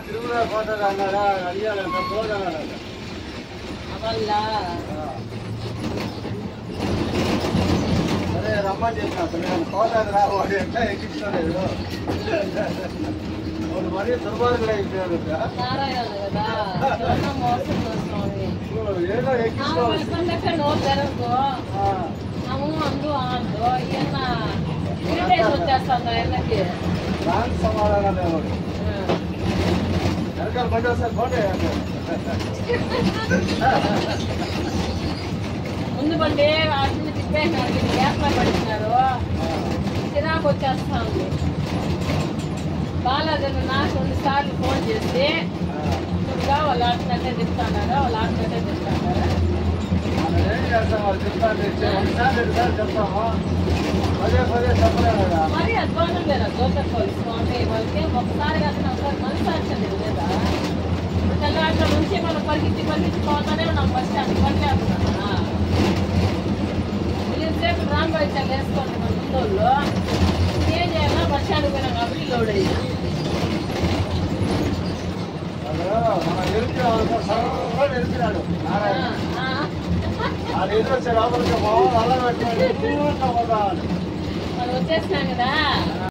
తిరుగులో పోతుంది అన్నాడా అడిగాడంట పోదన్నాడంట సరే రమ్మని చెప్పిన నేను పోతాది రా వాడు ఎట్లా ఎక్కించుకోలేదు వాడు మరీ దుర్మార్గులు అయిపోయాడు ఏదో ఎక్కించుకోవాలి దానికి సమాధానం లేవాడు వెనకాల బండి వస్తారు పోటీ ముందు బండి వాటిని తిప్పేసినారు గ్యాస్లో పడుతున్నారు చిరాకు వచ్చేస్తా ఉంది బాలాజీ నాకు 2 సార్లు ఫోన్ చేసి ఇప్పుడు వాళ్ళు ఆడినట్టే తిప్పుతున్నారు వాళ్ళు ఆడినట్టే తిప్పుతున్నారు ఏం చేస్తాం వాళ్ళు చెప్తాను చెప్తాము పదే పదే చెప్పలేదు కదా మరి అధ్వానం లేదా జోసఫ్ స్వామి వాళ్ళకి ఒకసారి కాదు ఒకసారి మనసాక్షి లేదా తెల్లవాళ్ళ నుంచి మనం పరిగెత్తి పోతానే ఉన్నాం బస్ స్టాండ్ పనిచేస్తున్నా సేపు రాంబాయి చాలు వేసుకోండి మన ముందోళ్ళు ఏం చేయాలన్నా బస్ స్టాండ్ పోయినాం కాబట్టి లోడ్ అయ్యింది మన ఎరిపినాడు నారాయణ అది ఎదురు వచ్చే లోపలికి అలా పెట్టాడు మనం వచ్చేసినాం కదా